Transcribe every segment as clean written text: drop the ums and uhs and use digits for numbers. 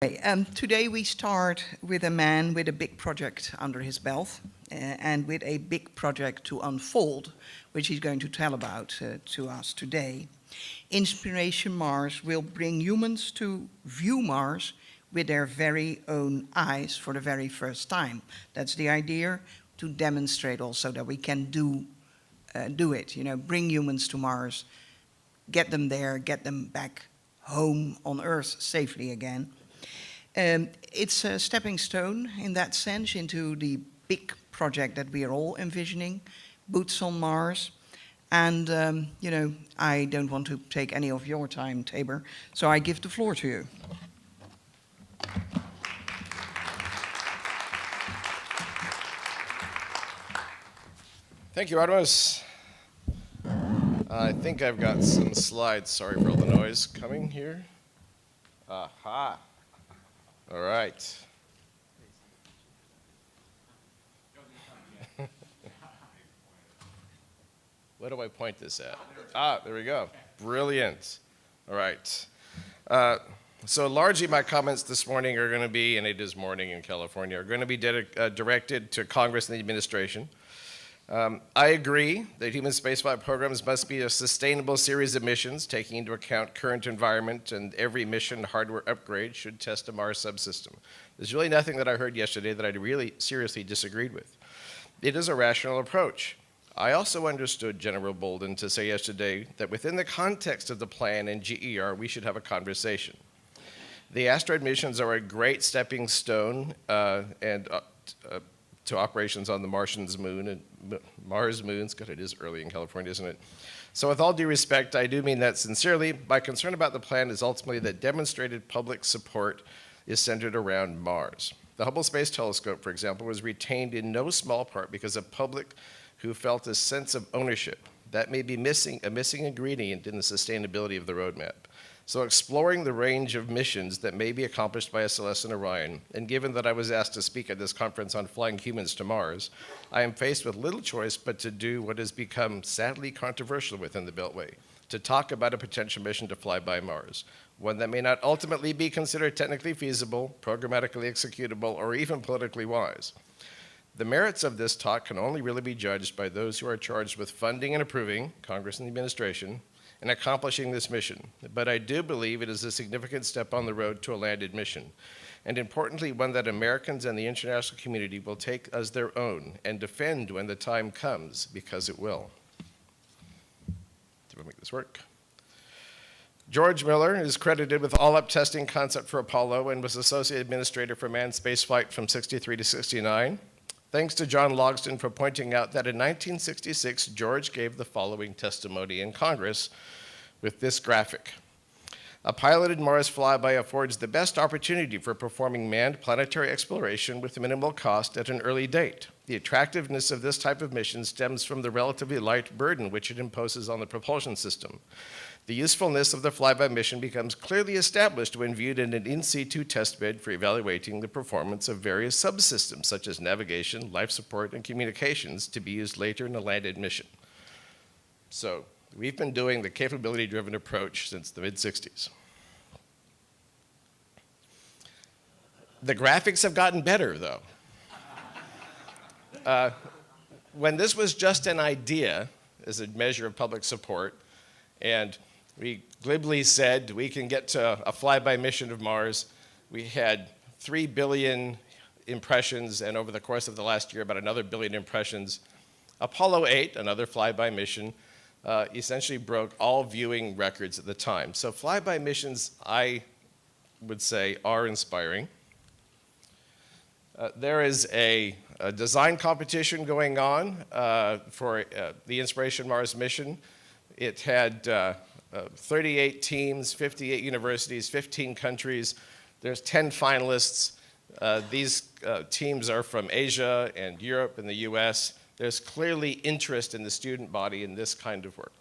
Today we start with a man with a big project under his belt and with a big project to unfold, which he's going to tell about to us today. Inspiration Mars will bring humans to view Mars with their very own eyes for the very first time. That's the idea, to demonstrate also that we can do it, bring humans to Mars, get them there, get them back home on Earth safely again. It's a stepping stone in that sense into the big project that we are all envisioning, Boots on Mars. And, I don't want to take any of your time, Taber, so I give the floor to you. Thank you, Artemis. I think I've got some slides. Sorry for all the noise coming here. Aha. All right. What do I point this at? There we go. Brilliant. All right. So largely my comments this morning are going to be, and it is morning in California, are going to be directed to Congress and the administration. I agree that human spaceflight programs must be a sustainable series of missions, taking into account current environment, and every mission hardware upgrade should test a Mars subsystem. There's really nothing that I heard yesterday that I really seriously disagreed with. It is a rational approach. I also understood General Bolden to say yesterday that within the context of the plan and GER, we should have a conversation. The asteroid missions are a great stepping stone to operations on the Martian's moon and Mars moons. God, it is early in California, isn't it? So with all due respect, I do mean that sincerely. My concern about the plan is ultimately that demonstrated public support is centered around Mars. The Hubble Space Telescope, for example, was retained in no small part because of public who felt a sense of ownership. That may be a missing ingredient in the sustainability of the roadmap. So exploring the range of missions that may be accomplished by SLS and Orion, and given that I was asked to speak at this conference on flying humans to Mars, I am faced with little choice but to do what has become sadly controversial within the Beltway, to talk about a potential mission to fly by Mars, one that may not ultimately be considered technically feasible, programmatically executable, or even politically wise. The merits of this talk can only really be judged by those who are charged with funding and approving, Congress and the administration, and accomplishing this mission. But I do believe it is a significant step on the road to a landed mission, and importantly, one that Americans and the international community will take as their own and defend when the time comes, because it will. Do I make this work? George Miller is credited with all-up testing concept for Apollo and was associate administrator for manned spaceflight from 63 to 69. Thanks to John Logsdon for pointing out that in 1966, George gave the following testimony in Congress with this graphic. A piloted Mars flyby affords the best opportunity for performing manned planetary exploration with minimal cost at an early date. The attractiveness of this type of mission stems from the relatively light burden which it imposes on the propulsion system. The usefulness of the flyby mission becomes clearly established when viewed in an in-situ testbed for evaluating the performance of various subsystems such as navigation, life support, and communications to be used later in a landed mission. So we've been doing the capability-driven approach since the mid-60s. The graphics have gotten better, though. When this was just an idea as a measure of public support, and we glibly said we can get to a flyby mission of Mars, we had 3 billion impressions, and over the course of the last year, about another billion impressions. Apollo 8, another flyby mission, essentially broke all viewing records at the time. So flyby missions, I would say, are inspiring. There is a design competition going on for the Inspiration Mars mission. It had 38 teams, 58 universities, 15 countries. There's 10 finalists. These teams are from Asia and Europe and the US. There's clearly interest in the student body in this kind of work.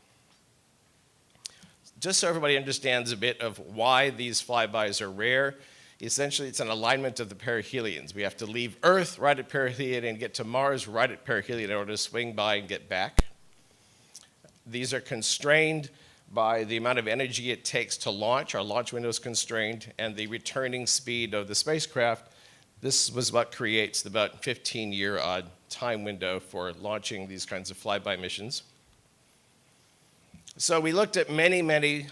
Just so everybody understands a bit of why these flybys are rare, essentially it's an alignment of the perihelions. We have to leave Earth right at perihelion and get to Mars right at perihelion in order to swing by and get back. These are constrained by the amount of energy it takes to launch. Our launch window is constrained, and the returning speed of the spacecraft. This was what creates the about 15-year odd time window for launching these kinds of flyby missions. So we looked at many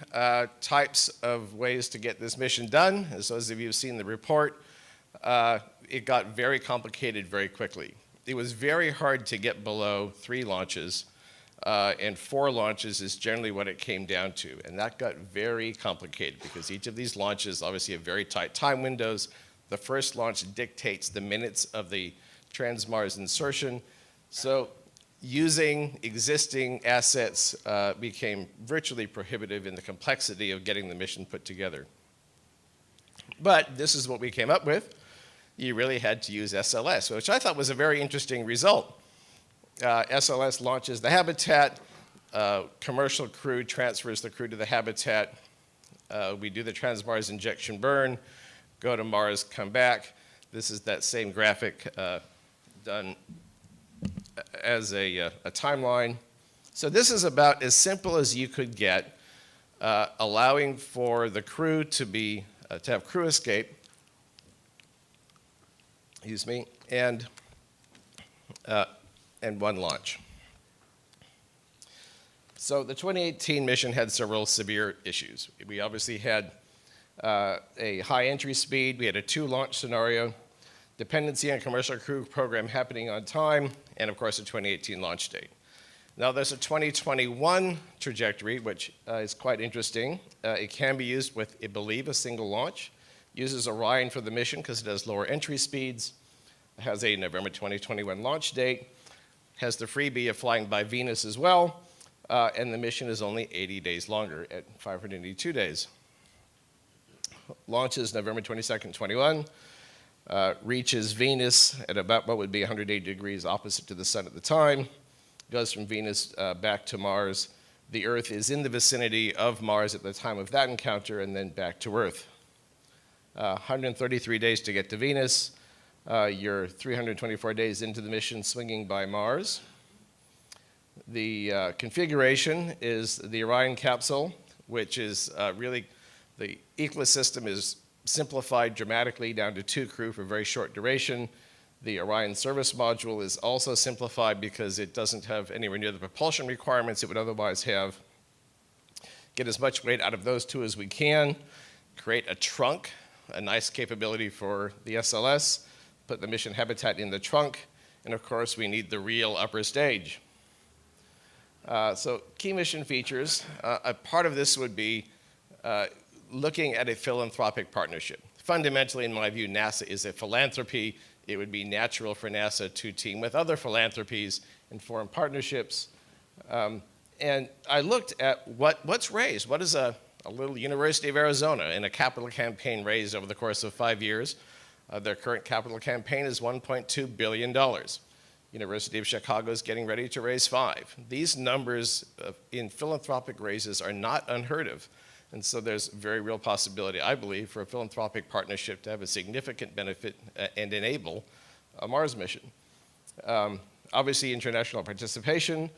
types of ways to get this mission done. As those of you who've seen the report, it got very complicated very quickly. It was very hard to get below 3 launches, and 4 launches is generally what it came down to. And that got very complicated because each of these launches obviously have very tight time windows. The first launch dictates the minutes of the trans-Mars insertion. So using existing assets became virtually prohibitive in the complexity of getting the mission put together. But this is what we came up with. You really had to use SLS, which I thought was a very interesting result. SLS launches the habitat, commercial crew transfers the crew to the habitat, we do the trans-Mars injection burn, go to Mars, come back. This is that same graphic done as a timeline. So this is about as simple as you could get, allowing for the crew to have crew escape, excuse me, and one launch. So the 2018 mission had several severe issues. We obviously had a high entry speed, we had a 2-launch scenario, dependency on commercial crew program happening on time, and of course a 2018 launch date. Now there's a 2021 trajectory, which is quite interesting. It can be used with, I believe, a single launch. Uses Orion for the mission because it has lower entry speeds. It has a November 2021 launch date. Has the freebie of flying by Venus as well. And the mission is only 80 days longer at 582 days. Launches November 22nd, 21. Reaches Venus at about what would be 180 degrees opposite to the sun at the time. Goes from Venus back to Mars. The Earth is in the vicinity of Mars at the time of that encounter, and then back to Earth. 133 days to get to Venus. You're 324 days into the mission swinging by Mars. The configuration is the Orion capsule, which is really, the ecosystem is simplified dramatically down to 2 crew for very short duration. The Orion service module is also simplified because it doesn't have anywhere near the propulsion requirements it would otherwise have. Get as much weight out of those 2 as we can. Create a trunk, a nice capability for the SLS. Put the mission habitat in the trunk. And of course, we need the real upper stage. So key mission features. A part of this would be looking at a philanthropic partnership. Fundamentally, in my view, NASA is a philanthropy. It would be natural for NASA to team with other philanthropies and form partnerships. And I looked at what's raised. What is a little University of Arizona in a capital campaign raised over the course of 5 years? Their current capital campaign is $1.2 billion. University of Chicago is getting ready to raise 5. These numbers in philanthropic raises are not unheard of. And so there's very real possibility, I believe, for a philanthropic partnership to have a significant benefit and enable a Mars mission. Obviously, international participation.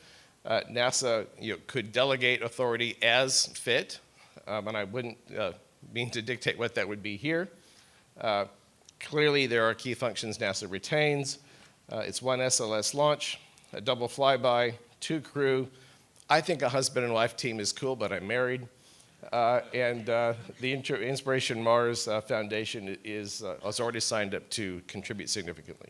NASA could delegate authority as fit, and I wouldn't mean to dictate what that would be here. Clearly, there are key functions NASA retains. It's 1 SLS launch, a double flyby, 2 crew. I think a husband and wife team is cool, but I'm married. And the Inspiration Mars Foundation has already signed up to contribute significantly.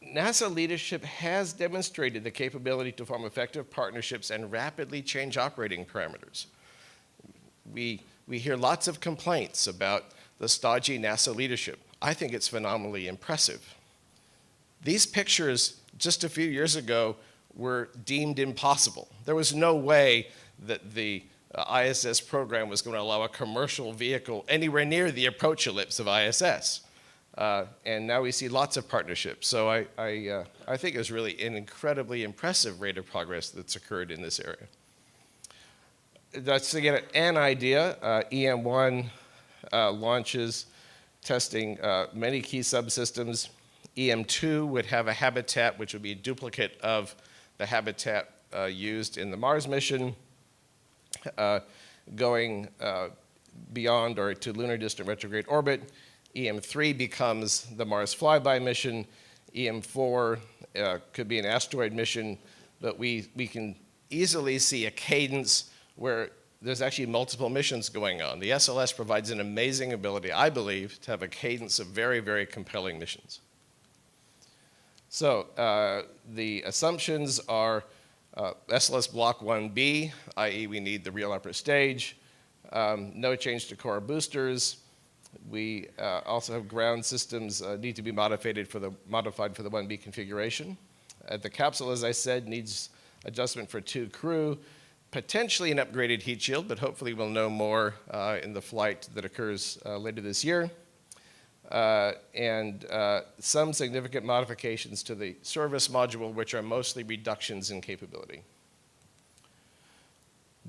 NASA leadership has demonstrated the capability to form effective partnerships and rapidly change operating parameters. We hear lots of complaints about the stodgy NASA leadership. I think it's phenomenally impressive. These pictures, just a few years ago, were deemed impossible. There was no way that the ISS program was going to allow a commercial vehicle anywhere near the approach ellipse of ISS. And now we see lots of partnerships. So I think it's really an incredibly impressive rate of progress that's occurred in this area. That's to get an idea. EM1 launches testing many key subsystems. EM2 would have a habitat which would be a duplicate of the habitat used in the Mars mission. going beyond or to lunar distant retrograde orbit. EM3 becomes the Mars Flyby mission. EM4 could be an asteroid mission, but we can easily see a cadence where there's actually multiple missions going on. The SLS provides an amazing ability, I believe, to have a cadence of very, very compelling missions. So the assumptions are SLS Block 1B, i.e. we need the real upper stage, no change to core boosters. We also have ground systems need to be modified for the 1B configuration. The capsule, as I said, needs adjustment for 2 crew, potentially an upgraded heat shield, but hopefully we'll know more in the flight that occurs later this year. And some significant modifications to the service module, which are mostly reductions in capability.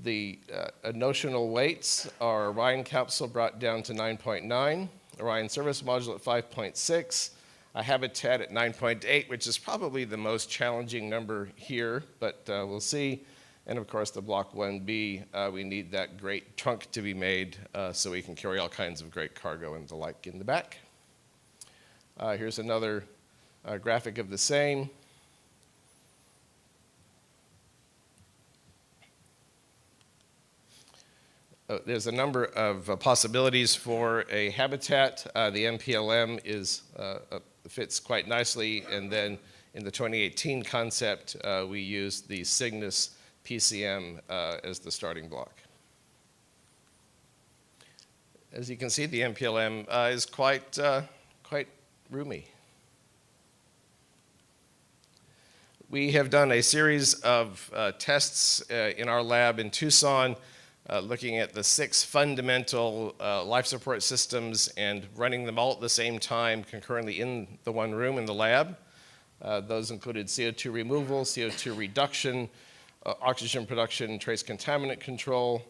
The notional weights are Orion capsule brought down to 9.9, Orion service module at 5.6, a habitat at 9.8, which is probably the most challenging number here, but we'll see. And of course, the Block 1B, we need that great trunk to be made so we can carry all kinds of great cargo and the like in the back. Here's another graphic of the same. There's a number of possibilities for a habitat. The MPLM fits quite nicely, and then in the 2018 concept, we used the Cygnus PCM as the starting block. As you can see, the MPLM is quite roomy. We have done a series of tests in our lab in Tucson, looking at the 6 fundamental life support systems and running them all at the same time concurrently in the one room in the lab. Those included CO2 removal, CO2 reduction, oxygen production, trace contaminant control,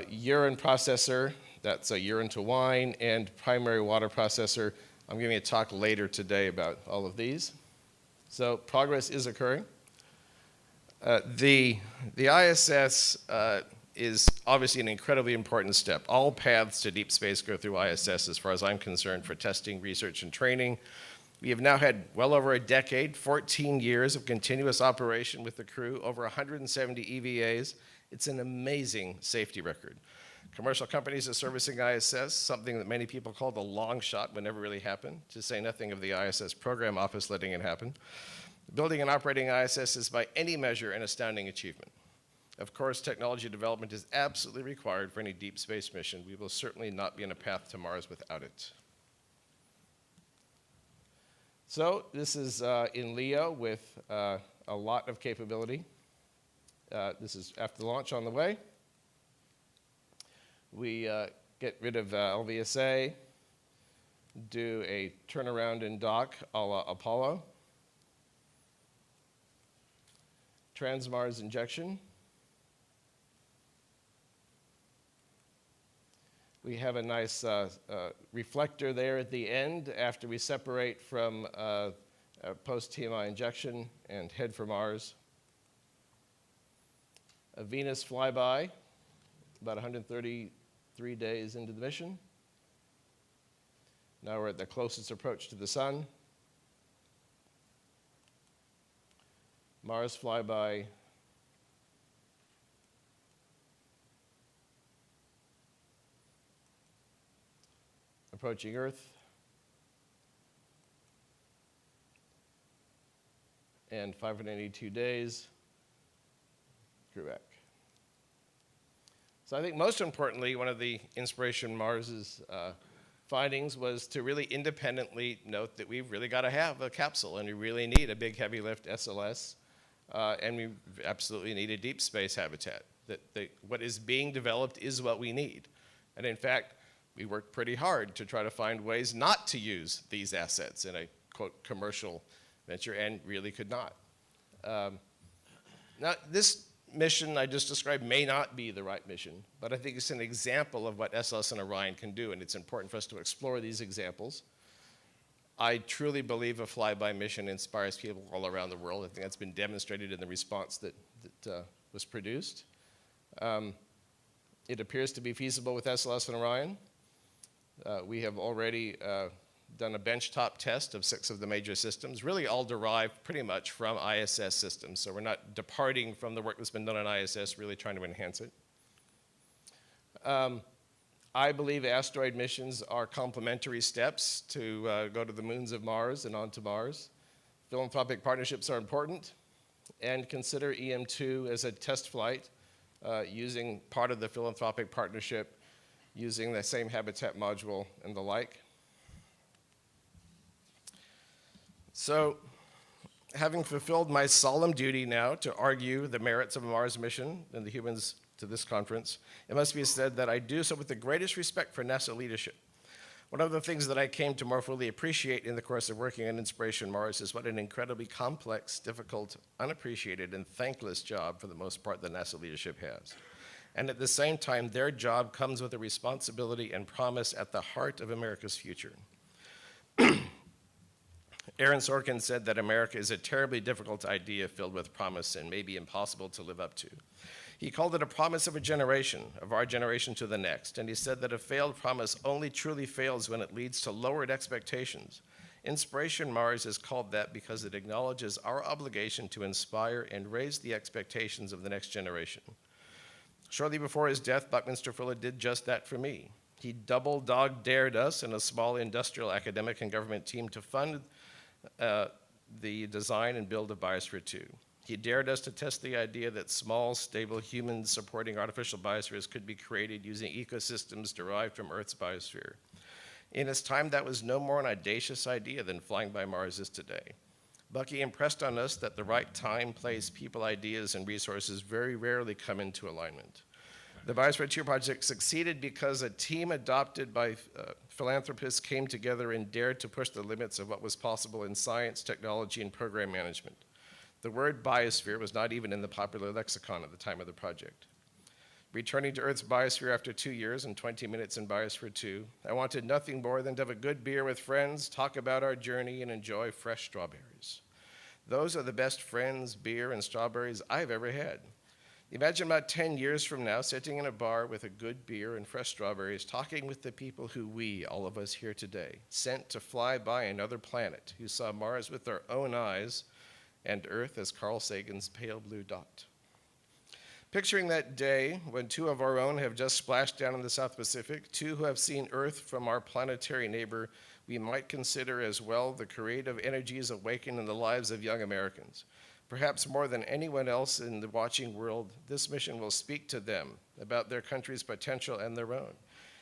urine processor, that's a urine to wine, and primary water processor. I'm giving a talk later today about all of these. So progress is occurring. The ISS is obviously an incredibly important step. All paths to deep space go through ISS as far as I'm concerned for testing, research, and training. We have now had well over a decade, 14 years of continuous operation with the crew, over 170 EVAs. It's an amazing safety record. Commercial companies are servicing ISS, something that many people call the long shot would never really happen, to say nothing of the ISS program office letting it happen. Building and operating ISS is by any measure an astounding achievement. Of course, technology development is absolutely required for any deep space mission. We will certainly not be on a path to Mars without it. So this is in LEO with a lot of capability. This is after the launch on the way. We get rid of LVSA, do a turnaround and dock a la Apollo, Trans-Mars injection. We have a nice reflector there at the end after we separate from post-TMI injection and head for Mars. A Venus flyby, about 133 days into the mission. Now we're at the closest approach to the sun. Mars flyby. Approaching Earth. And 582 days. Crew back. So I think most importantly, one of the Inspiration Mars's findings was to really independently note that we've really got to have a capsule, and we really need a big heavy lift SLS, and we absolutely need a deep space habitat. That what is being developed is what we need. And in fact, we worked pretty hard to try to find ways not to use these assets in a, quote, commercial venture, and really could not. Now, this mission I just described may not be the right mission, but I think it's an example of what SLS and Orion can do, and it's important for us to explore these examples. I truly believe a flyby mission inspires people all around the world. I think that's been demonstrated in the response that was produced. It appears to be feasible with SLS and Orion. We have already done a benchtop test of 6 of the major systems, really all derived pretty much from ISS systems. So we're not departing from the work that's been done on ISS, really trying to enhance it. I believe asteroid missions are complementary steps to go to the moons of Mars and onto Mars. Philanthropic partnerships are important, and consider EM2 as a test flight using part of the philanthropic partnership, using the same habitat module and the like. So, having fulfilled my solemn duty now to argue the merits of a Mars mission and the humans to this conference, it must be said that I do so with the greatest respect for NASA leadership. One of the things that I came to more fully appreciate in the course of working on Inspiration Mars is what an incredibly complex, difficult, unappreciated, and thankless job, for the most part, the NASA leadership has. And at the same time, their job comes with a responsibility and promise at the heart of America's future. Aaron Sorkin said that America is a terribly difficult idea filled with promise and maybe impossible to live up to. He called it a promise of a generation, of our generation to the next, and he said that a failed promise only truly fails when it leads to lowered expectations. Inspiration Mars is called that because it acknowledges our obligation to inspire and raise the expectations of the next generation. Shortly before his death, Buckminster Fuller did just that for me. He double-dog dared us and a small industrial, academic, and government team to fund the design and build of Biosphere 2. He dared us to test the idea that small, stable, human-supporting artificial biospheres could be created using ecosystems derived from Earth's biosphere. In its time, that was no more an audacious idea than flying by Mars is today. Bucky impressed on us that the right time, place, people, ideas, and resources very rarely come into alignment. The Biosphere 2 project succeeded because a team adopted by philanthropists came together and dared to push the limits of what was possible in science, technology, and program management. The word biosphere was not even in the popular lexicon at the time of the project. Returning to Earth's biosphere after 2 years and 20 minutes in Biosphere 2, I wanted nothing more than to have a good beer with friends, talk about our journey, and enjoy fresh strawberries. Those are the best friends, beer, and strawberries I've ever had. Imagine about 10 years from now, sitting in a bar with a good beer and fresh strawberries, talking with the people who we, all of us here today, sent to fly by another planet, who saw Mars with their own eyes, and Earth as Carl Sagan's pale blue dot. Picturing that day when 2 of our own have just splashed down in the South Pacific, 2 who have seen Earth from our planetary neighbor, we might consider as well the creative energies awakened in the lives of young Americans. Perhaps more than anyone else in the watching world, this mission will speak to them about their country's potential and their own.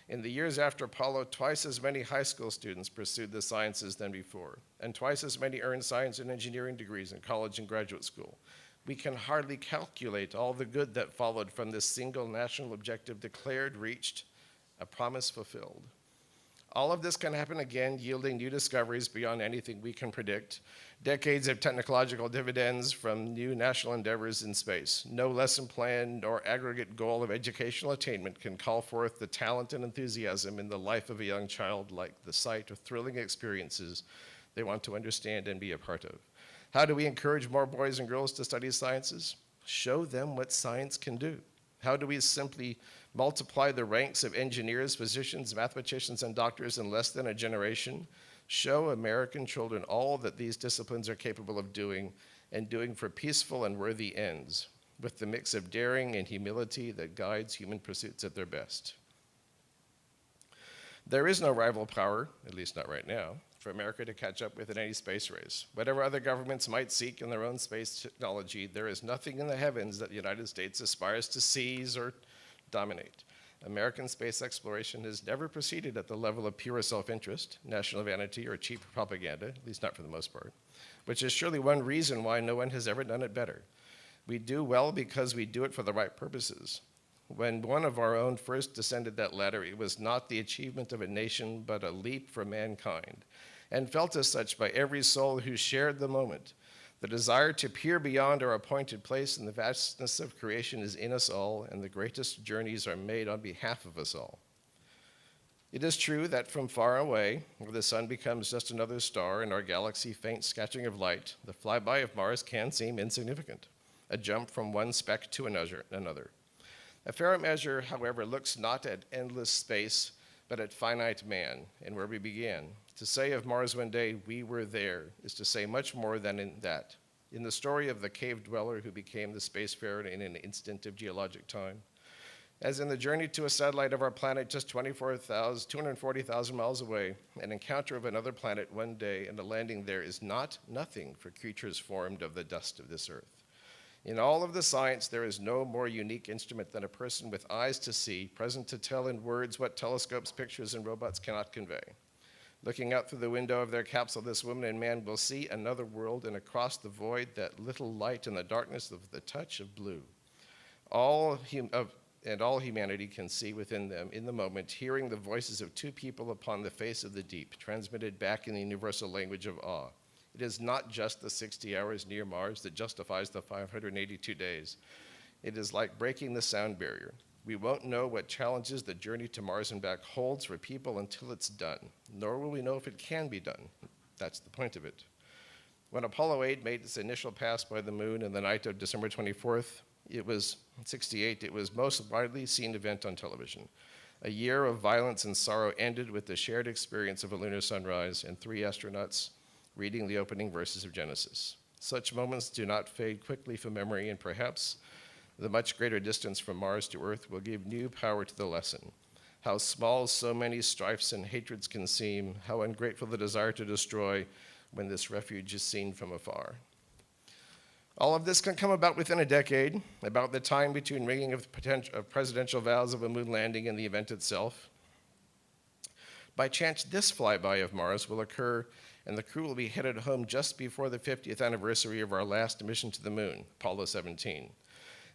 In the years after Apollo, twice as many high school students pursued the sciences than before, and twice as many earned science and engineering degrees in college and graduate school. We can hardly calculate all the good that followed from this single national objective declared, reached, a promise fulfilled. All of this can happen again, yielding new discoveries beyond anything we can predict, decades of technological dividends from new national endeavors in space. No lesson plan nor aggregate goal of educational attainment can call forth the talent and enthusiasm in the life of a young child like the sight of thrilling experiences they want to understand and be a part of. How do we encourage more boys and girls to study sciences? Show them what science can do. How do we simply multiply the ranks of engineers, physicians, mathematicians, and doctors in less than a generation? Show American children all that these disciplines are capable of doing, and doing for peaceful and worthy ends, with the mix of daring and humility that guides human pursuits at their best. There is no rival power, at least not right now, for America to catch up with in any space race. Whatever other governments might seek in their own space technology, there is nothing in the heavens that the United States aspires to seize or dominate. American space exploration has never proceeded at the level of pure self-interest, national vanity, or cheap propaganda, at least not for the most part, which is surely one reason why no one has ever done it better. We do well because we do it for the right purposes. When one of our own first descended that ladder, it was not the achievement of a nation, but a leap for mankind, and felt as such by every soul who shared the moment. The desire to peer beyond our appointed place in the vastness of creation is in us all, and the greatest journeys are made on behalf of us all. It is true that from far away, where the sun becomes just another star and our galaxy faint scattering of light, the flyby of Mars can seem insignificant, a jump from one speck to another. A fair measure, however, looks not at endless space, but at finite man, and where we began. To say of Mars one day, we were there, is to say much more than in that. In the story of the cave dweller who became the spacefarer in an instant of geologic time, as in the journey to a satellite of our planet just 240,000 miles away, an encounter of another planet one day and a landing there is not nothing for creatures formed of the dust of this earth. In all of the science, there is no more unique instrument than a person with eyes to see, present to tell in words what telescopes, pictures, and robots cannot convey. Looking out through the window of their capsule, this woman and man will see another world, and across the void, that little light in the darkness of the touch of blue. All humanity can see within them in the moment, hearing the voices of two people upon the face of the deep, transmitted back in the universal language of awe. It is not just the 60 hours near Mars that justifies the 582 days. It is like breaking the sound barrier. We won't know what challenges the journey to Mars and back holds for people until it's done, nor will we know if it can be done. That's the point of it. When Apollo 8 made its initial pass by the moon in the night of December 24th, it was 68, it was most widely seen event on television. A year of violence and sorrow ended with the shared experience of a lunar sunrise and 3 astronauts reading the opening verses of Genesis. Such moments do not fade quickly from memory, and perhaps the much greater distance from Mars to Earth will give new power to the lesson. How small so many strifes and hatreds can seem, how ungrateful the desire to destroy when this refuge is seen from afar. All of this can come about within a decade, about the time between ringing of presidential vows of a moon landing and the event itself. By chance, this flyby of Mars will occur, and the crew will be headed home just before the 50th anniversary of our last mission to the moon, Apollo 17.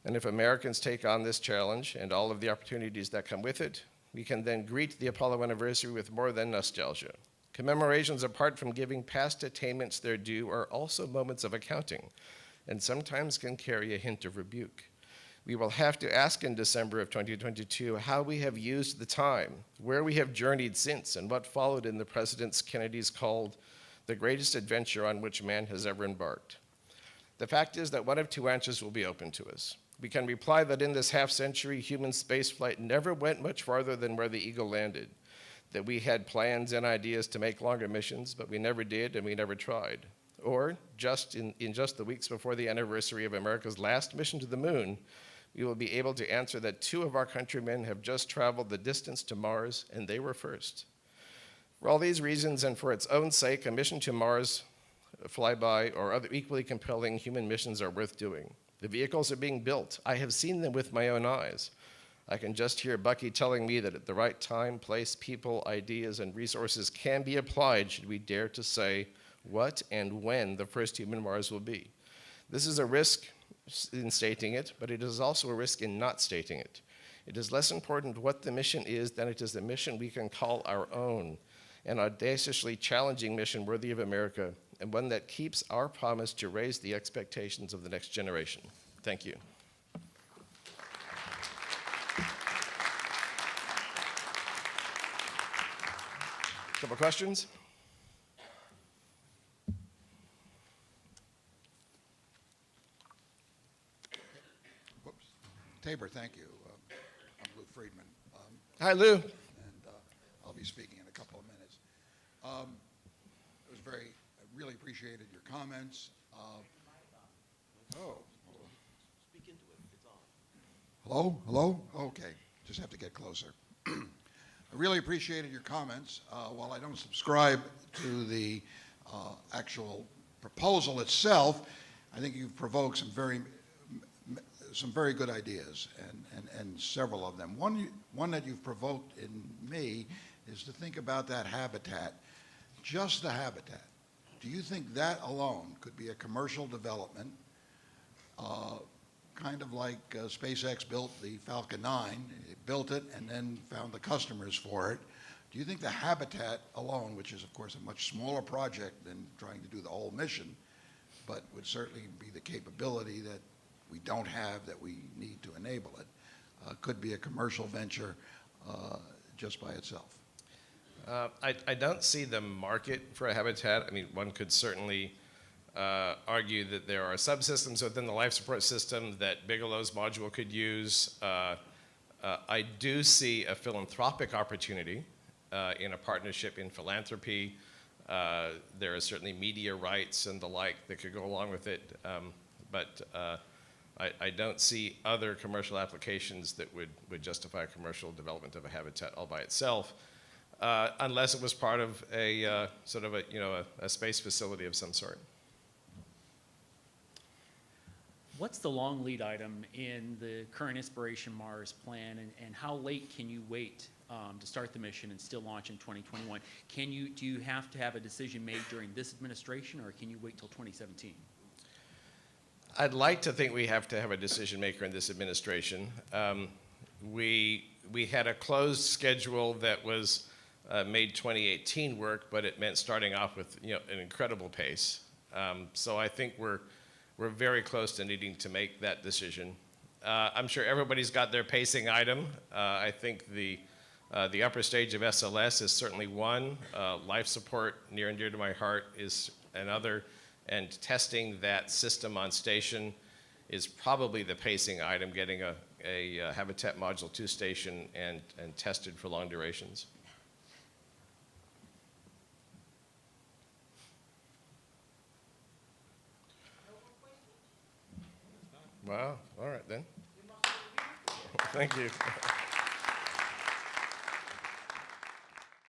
And if Americans take on this challenge and all of the opportunities that come with it, we can then greet the Apollo anniversary with more than nostalgia. Commemorations, apart from giving past attainments their due, are also moments of accounting, and sometimes can carry a hint of rebuke. We will have to ask in December of 2022 how we have used the time, where we have journeyed since, and what followed in the President Kennedy's called the greatest adventure on which man has ever embarked. The fact is that one of two answers will be open to us. We can reply that in this half-century, human spaceflight never went much farther than where the Eagle landed, that we had plans and ideas to make longer missions, but we never did and we never tried. Or, in just the weeks before the anniversary of America's last mission to the moon, we will be able to answer that 2 of our countrymen have just traveled the distance to Mars, and they were first. For all these reasons, and for its own sake, a mission to Mars, a flyby, or other equally compelling human missions are worth doing. The vehicles are being built. I have seen them with my own eyes. I can just hear Bucky telling me that at the right time, place, people, ideas, and resources can be applied should we dare to say what and when the first human Mars will be. This is a risk in stating it, but it is also a risk in not stating it. It is less important what the mission is than it is the mission we can call our own, an audaciously challenging mission worthy of America, and one that keeps our promise to raise the expectations of the next generation. Thank you. Couple questions? Whoops. Taber, thank you. I'm Lou Friedman. Hi, Lou. And I'll be speaking in a couple of minutes. I really appreciated your comments. Speak into it. It's on. Hello? Okay. Just have to get closer. I really appreciated your comments. While I don't subscribe to the actual proposal itself, I think you've provoked some very good ideas, and several of them. One that you've provoked in me is to think about that habitat, just the habitat. Do you think that alone could be a commercial development, kind of like SpaceX built the Falcon 9, it built it and then found the customers for it? Do you think the habitat alone, which is of course a much smaller project than trying to do the whole mission, but would certainly be the capability that we don't have that we need to enable it, could be a commercial venture just by itself? I don't see the market for a habitat. I mean, one could certainly argue that there are subsystems within the life support system that Bigelow's module could use. I do see a philanthropic opportunity in a partnership in philanthropy. There are certainly media rights and the like that could go along with it, but I don't see other commercial applications that would justify commercial development of a habitat all by itself, unless it was part of a sort of a space facility of some sort. What's the long lead item in the current Inspiration Mars plan, and how late can you wait to start the mission and still launch in 2021? Do you have to have a decision made during this administration, or can you wait till 2017? I'd like to think we have to have a decision maker in this administration. We had a closed schedule that was made 2018 work, but it meant starting off with an incredible pace. So I think we're very close to needing to make that decision. I'm sure everybody's got their pacing item. I think the upper stage of SLS is certainly one. Life support, near and dear to my heart, is another. And testing that system on station is probably the pacing item, getting a Habitat Module 2 station and tested for long durations. Wow, all right then. Thank you.